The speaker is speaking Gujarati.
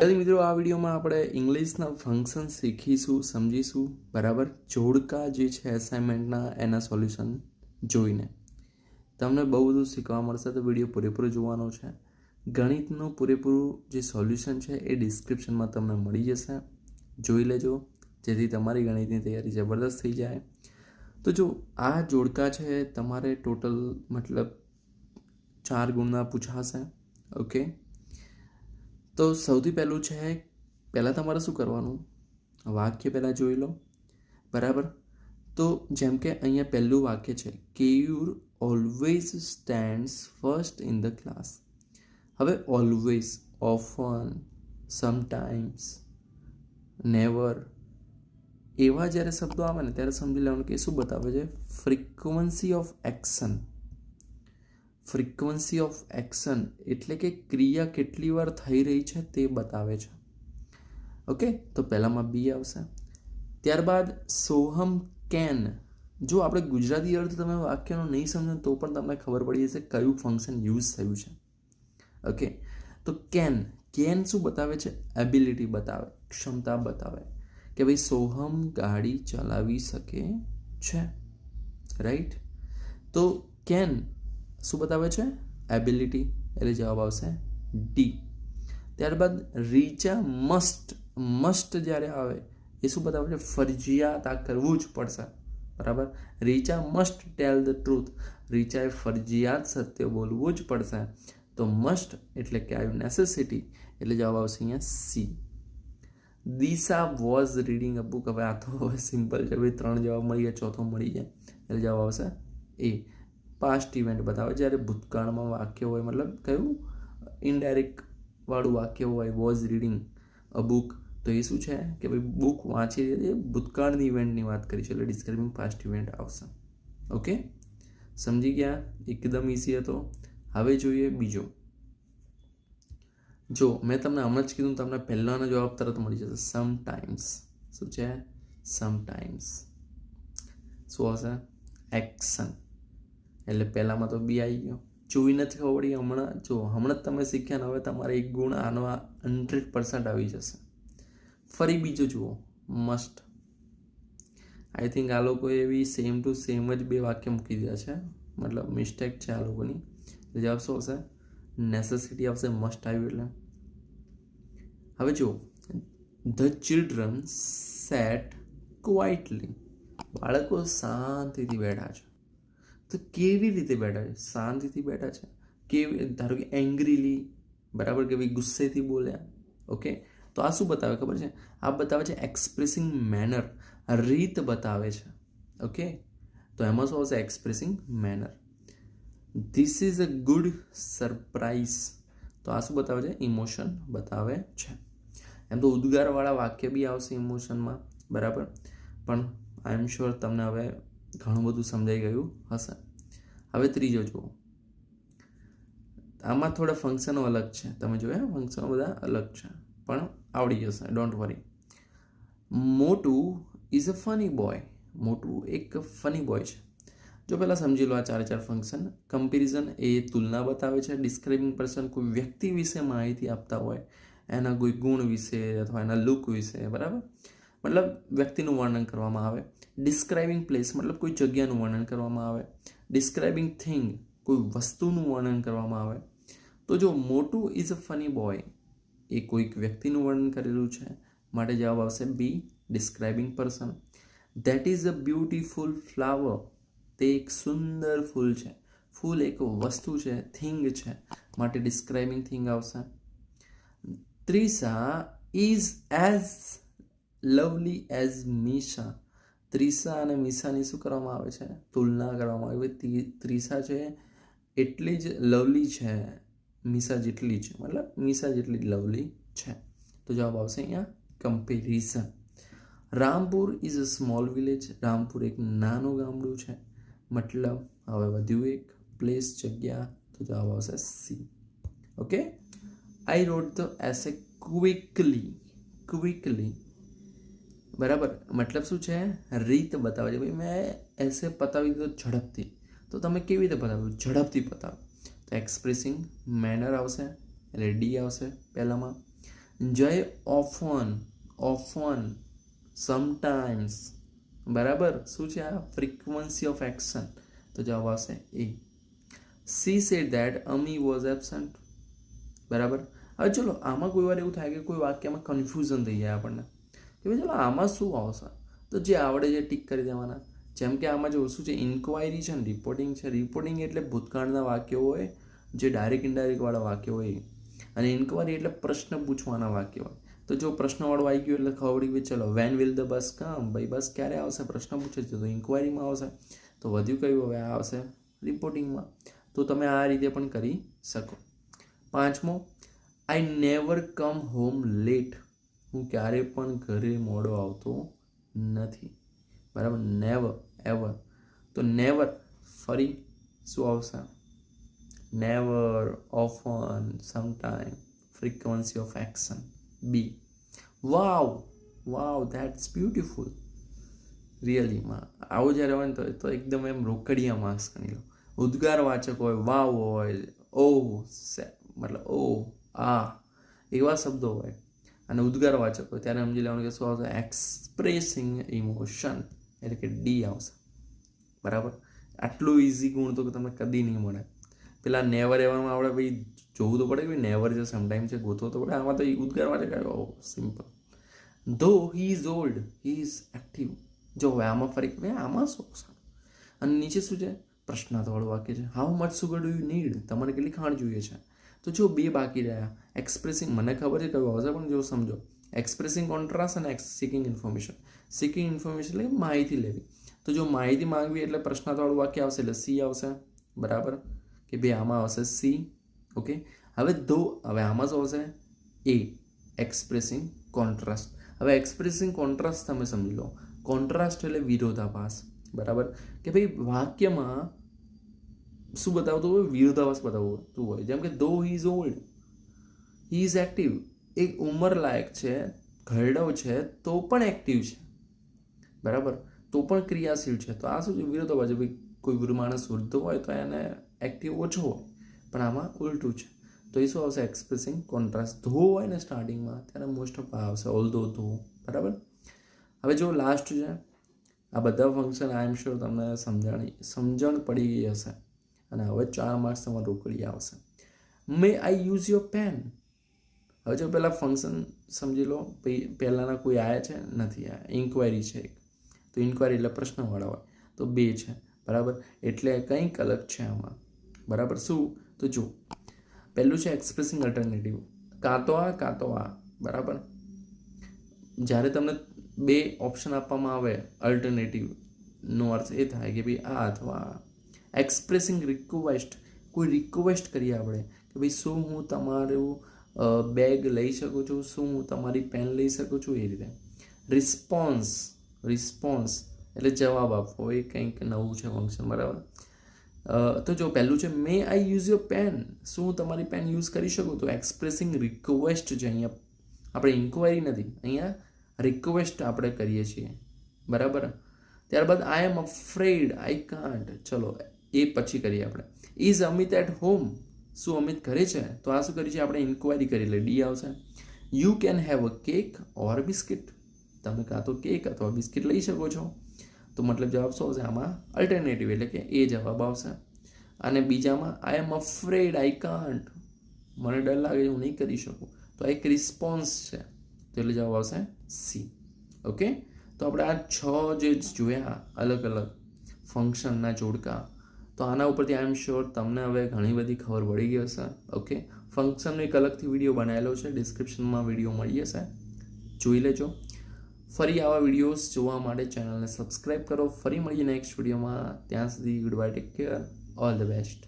મિત્રો આ વિડીયોમાં આપણે ઇંગ્લિશના ફંક્શન શીખીશું, સમજીશું. બરાબર, જોડકા જે છે એસાઇનમેન્ટના એના સોલ્યુશન જોઈને તમને બહુ બધું શીખવા મળશે. તો વિડીયો પૂરેપૂરો જોવાનો છે. ગણિતનું પૂરેપૂરું જે સોલ્યુશન છે એ ડિસ્ક્રિપ્શનમાં તમને મળી જશે, જોઈ લેજો જેથી તમારી ગણિતની તૈયારી જબરદસ્ત થઈ જાય. તો જો આ જોડકા છે તમારે ટોટલ મતલબ 4 ગુણના પૂછાશે. ઓકે, તો સૌથી પહેલું છે, પહેલાં તમારે શું કરવાનું, વાક્ય પહેલાં જોઈ લો. બરાબર, તો જેમ કે અહીંયા પહેલું વાક્ય છે, Keyur always stands first in the class. હવે ઓલવેઝ, ઓફન, સમટાઈમ્સ, નેવર એવા જ્યારે શબ્દો આવે ને ત્યારે સમજી લેવાનું કે શું બતાવે છે, frequency of action. Frequency of action એટલે કે ક્રિયા કેટલી વાર થઈ રહી છે તે બતાવે છે. ઓકે, તો પહેલામાં બી આવશે. ત્યારબાદ સોહમ કેન. જો આપણે ગુજરાતી અર્થ તમે વાક્યનો નહીં સમજો તો પણ તમને ખબર પડી જશે કયું ફંક્શન યુઝ થયું છે. ઓકે, તો કેન શું બતાવે છે, એબિલિટી બતાવે, ક્ષમતા બતાવે કે ભાઈ સોહમ ગાડી ચલાવી શકે છે. રાઈટ, તો કેન શું બતાવે છે, એબિલિટી, એટલે જવાબ આવશે ડી. ત્યારબાદ રીચા મસ્ટ જ્યારે આવે એ શું બતાવે છે, ફરજિયાત આ કરવું જ પડશે. બરાબર, Richa must tell the truth. રીચાએ ફરજિયાત સત્ય બોલવું જ પડશે. તો મસ્ટ એટલે કે આવ્યું નેસેસિટી, એટલે જવાબ આવશે અહીંયા C. Disha was reading a book. હવે આ તો હવે સિમ્પલ છે ભાઈ, 3 જવાબ મળી ગયા, ચોથો મળી જાય એટલે જવાબ આવશે એ. પાસ્ટ ઇવેન્ટ બતાવે જ્યારે ભૂતકાળમાં વાક્ય હોય, મતલબ કયું ઇનડાયરેક્ટ વાળું વાક્ય હોય, વોઝ રીડિંગ અ બુક, તો એ શું છે કે ભાઈ બુક વાંચી રહી, ભૂતકાળની ઇવેન્ટની વાત કરી છે એટલે ડિસ્ક્રાઇબિંગ પાસ્ટ ઇવેન્ટ આવશે. ઓકે, સમજી ગયા, એકદમ ઇઝી હતો. હવે જોઈએ બીજો. જો મેં તમને હમણાં જ કીધું, તમને પહેલાનો જવાબ તરત મળી જશે, સમટાઈમ્સ. શું છે, સમટાઈમ્સ. શું હશે, એક્શન. એટલે પહેલામાં તો બી આવી ગયો. જોઈ નથી ખબર પડી, હમણાં જ તમે શીખ્યા ને હવે તમારે 1 ગુણ આનો 100% આવી જશે. ફરી બીજો જુઓ, મસ્ટ. આઈ થિંક આ લોકોએ એવી સેમ ટુ સેમ જ 2 વાક્ય મૂકી દીધા છે, મતલબ મિસ્ટેક છે આ લોકોની. જવાબ શું હશે, નેસેસિટી આવશે, મસ્ટ આવ્યું એટલે. હવે જુઓ, ધ ચિલ્ડ્રન સેટ ક્વાઇટલી. બાળકો શાંતિથી બેઠા છે. તો કેવી રીતે બેઠા છે, શાંતિથી બેઠા છે. કેવી, ધારો કે એંગ્રીલી, બરાબર, કે ભાઈ ગુસ્સેથી બોલ્યા. ઓકે, તો આ શું બતાવે ખબર છે, આ બતાવે છે એક્સપ્રેસિંગ મેનર, રીત બતાવે છે. ઓકે, તો એમાં શું આવશે, expressing manner. This is a good surprise. તો આ શું બતાવે છે, ઇમોશન બતાવે છે. એમ તો ઉદ્ગારવાળા વાક્ય બી આવશે ઇમોશનમાં, બરાબર, પણ આઈ એમ શ્યોર તમને હવે ઘણું બધું સમજાઈ ગયું હશે. હવે ત્રીજો જુઓ, આમાં થોડા ફંક્શનો અલગ છે, તમે જોયા ફંક્શનો બધા અલગ છે પણ આવડી જશે, ડોન્ટ વરી. મોટું ઇઝ અ ફની બોય. મોટું એક ફની બોય છે. જો પહેલાં સમજી લો આ 4 ફંક્શન. કમ્પેરિઝન એ તુલના બતાવે છે. ડિસ્ક્રાઇબિંગ પર્સન કોઈ વ્યક્તિ વિશે માહિતી આપતા હોય, એના કોઈ ગુણ વિશે અથવા એના લુક વિશે, બરાબર, મતલબ વ્યક્તિનું વર્ણન કરવામાં આવે. ડિસ્ક્રાઇબિંગ પ્લેસ મતલબ કોઈ જગ્યાનું વર્ણન કરવામાં આવે. ડિસ્ક્રાઇબિંગ થિંગ કોઈ વસ્તુનું વર્ણન કરવામાં આવે. તો જો Motu is a funny boy એ કોઈક વ્યક્તિનું વર્ણન કરેલું છે, માટે જવાબ આવશે B, describing person. That is a beautiful flower. તે એક સુંદર ફૂલ છે. ફૂલ એક વસ્તુ છે, થિંગ છે, માટે ડિસ્ક્રાઇબિંગ થિંગ આવશે. Trisha is as lovely as Misha. Trisha અને મીશાની શું કરવામાં આવે છે, તુલના કરવામાં આવે. ત્રિશા છે એટલી જ લવલી છે મીશા જેટલી છે, મતલબ મીશા જેટલી જ લવલી છે. તો જવાબ આવશે અહીંયા comparison. Rampur is a small village. Rampur એક નાનું ગામડું છે, મતલબ હવે વધ્યું એક પ્લેસ, જગ્યા, તો જવાબ આવશે C. Okay, I wrote the essay quickly. બરાબર, મતલબ શું છે, રીત બતાવે છે. ભાઈ મેં એસે પતાવી દીધો ઝડપથી. તો તમે કેવી રીતે પતાવ્યું, ઝડપથી પતાવો. તો એક્સપ્રેસિંગ મેનર આવશે એટલે ડી આવશે પહેલામાં. જય ઓફન સમટાઈમ્સ, બરાબર. શું છે આ? Frequency of action. તો જવાબ આવશે A. She said that Ami was absent, બરાબર. હવે ચલો આમાં કોઈ વાર એવું થાય કે કોઈ વાક્યમાં કન્ફ્યુઝન થઈ જાય આપણને કે ભાઈ ચલો આમાં શું આવશે, તો જે આવડે છે ટીક કરી દેવાના. જેમ કે આમાં જો શું છે, ઇન્ક્વાયરી છે ને રિપોર્ટિંગ છે. રિપોર્ટિંગ એટલે ભૂતકાળના વાક્યો હોય, જે ડાયરેક્ટ ઇનડાયરેક્ટવાળા વાક્યો હોય, અને ઇન્ક્વાયરી એટલે પ્રશ્ન પૂછવાના વાક્યો હોય. તો જો પ્રશ્નવાળું આવી ગયું એટલે ખબર પડી ચલો વેન વિલ ધ બસ કમ, ભાઈ બસ ક્યારે આવશે, પ્રશ્ન પૂછે છે તો ઇન્ક્વાયરીમાં આવશે. તો વધ્યું કયું હવે આ આવશે રિપોર્ટિંગમાં. તો તમે આ રીતે પણ કરી શકો. 5મો, I never come home late, હું ક્યારે પણ ઘરે મોડો આવતો નથી, બરાબર. નેવર એવર, તો નેવર ફરી શું આવશે? Never, often, sometime, frequency of action. B, wow that's beautiful. રિયલીમાં આવું જ્યારે હોય ને તો એકદમ એમ રોકડિયા માર્ક્સ ગણી લો. ઉદ્ગારવાચક હોય, વાવ હોય, મતલબ એવા શબ્દો હોય અને ઉદ્ગારવાચક હોય ત્યારે સમજી લેવાનું કે શું આવશે? એક્સપ્રેસિંગ ઇમોશન, એટલે કે ડી આવશે, બરાબર. આટલું ઇઝી ગુણ તો તમને કદી નહીં મળે. પેલા નેવર એવરમાં આપણે ભાઈ જોવું તો પડે કે ભાઈ નેવર જે સમટાઈમ છે ગોતવો તો પડે. આમાં તો ઉદ્ગારવાચક આવ્યો, સિમ્પલ. ધો he is old he is active. જો હવે આમાં ફરી આમાં શું આવશે? અને નીચે શું છે? પ્રશ્નાર્થવાળું વાક્ય છે. How much sugar do you need, તમારે કેટલી ખાંડ જોઈએ છે? તો જો 2 બાકી રહ્યા. એક્સપ્રેસિંગ, મને ખબર છે કયું આવશે પણ જો સમજો, એક્સપ્રેસિંગ કોન્ટ્રાસ્ટ અને સિકિંગ ઇન્ફોર્મેશન. સિકિંગ ઇન્ફોર્મેશન એટલે માહિતી લેવી. તો જો માહિતી માંગવી એટલે પ્રશ્નાર્થવાળું વાક્ય આવશે એટલે સી આવશે, બરાબર. કે ભાઈ આમાં આવશે સી. ઓકે. હવે આમાં શું આવશે? એ, એક્સપ્રેસિંગ કોન્ટ્રાસ્ટ. હવે એક્સપ્રેસિંગ કોન્ટ્રાસ્ટ તમે સમજી લો. કોન્ટ્રાસ્ટ એટલે વિરોધાભાસ, બરાબર. કે ભાઈ વાક્યમાં શું બતાવતું હોય? વિરોધાભાસ બતાવતું હોય. જેમ કે ધો he is old he is active, એક ઉંમર લાયક છે, ઘરડો છે તો પણ એક્ટિવ છે, બરાબર, તો પણ ક્રિયાશીલ છે. તો આ શું છે? વિરોધાભાસ. ભાઈ કોઈ માણસ વૃદ્ધ હોય તો એને એક્ટિવ ઓછો હોય, પણ આમાં ઉલટું છે. તો એ શું આવશે? Expressing contrast. ધો હોય ને સ્ટાર્ટિંગમાં ત્યારે મોસ્ટ ઓફ આવશે ઓલ્ધો, ધો, બરાબર. હવે જો લાસ્ટ છે, આ બધા ફંક્શન આઈ એમ શ્યોર તમને સમજણ પડી ગઈ હશે. અને હવે 4 માર્ક્સ તમારે રોકડી આવશે. મે આઈ યુઝ યોર પેન. હવે જો પહેલાં ફંક્શન સમજી લો. પહેલાંના કોઈ આવ્યા છે? નથી આવ્યા. ઇન્ક્વાયરી છે એક, તો ઇન્ક્વાયરી એટલે પ્રશ્નવાળા હોય, તો 2 છે, બરાબર. એટલે કંઈક અલગ છે આમાં, બરાબર. શું? તો જો પહેલું છે એક્સપ્રેસિંગ અલ્ટરનેટિવ, કાં તો આ, બરાબર. જ્યારે તમને 2 ઓપ્શન આપવામાં આવે અલ્ટરનેટિવનો અર્થ એ થાય કે ભાઈ આ અથવા આ. એક્સપ્રેસિંગ રિક્વેસ્ટ, કોઈ રિક્વેસ્ટ કરીએ આપણે કે ભાઈ શું હું તમારું બેગ લઈ શકું છું, શું હું તમારી પેન લઈ શકું છું, એ રીતે. રિસ્પોન્સ એટલે જવાબ આપવો, એ કંઈક નવું છે ફંક્શન, બરાબર. તો જો પહેલું છે મે આઈ યુઝ યોર પેન, શું હું તમારી પેન યુઝ કરી શકું? તો એક્સપ્રેસિંગ રિક્વેસ્ટ છે અહીંયા, આપણે ઇન્ક્વાયરી નથી, અહીંયા રિક્વેસ્ટ આપણે કરીએ છીએ, બરાબર. ત્યારબાદ આઈ એમ અફ્રેડ આઈ કાન્ટ, ચલો એ પછી કરીએ આપણે. ઇઝ અમિત એટ હોમ, શું અમિત ઘરે છે? તો આ શું કરી છે આપણે? ઇન્ક્વાયરી કરી લે, ડી આવશે. You can have a cake or biscuit, તમે કાં તો કેક અથવા બિસ્કિટ લઈ શકો છો. તો મતલબ જવાબ શું આવશે આમાં? અલ્ટરનેટિવ એટલે કે એ જવાબ આવશે. અને બીજામાં આઈ એમ અફ્રેડ આઈ કાન્ટ, મને ડર લાગે હું નહીં કરી શકું, તો એક રિસ્પોન્સ છે, તો એટલે જવાબ આવશે સી. ઓકે. તો આપણે આ 6 જે જોયા અલગ અલગ ફંક્શનના જોડકા, તો આના ઉપરથી આઈ એમ શ્યોર તમને હવે ઘણી બધી ખબર પડી ગઈ હશે. ઓકે. ફંક્શનનો એક અલગથી વિડીયો બનાવેલો છે, ડિસ્ક્રિપ્શનમાં વિડીયો મળી જશે, જોઈ લેજો. ફરી આવા વિડીયોઝ જોવા માટે ચેનલને સબસ્ક્રાઈબ કરો. ફરી મળીએ નેક્સ્ટ વિડીયોમાં. ત્યાં સુધી good bye, take care, all the best.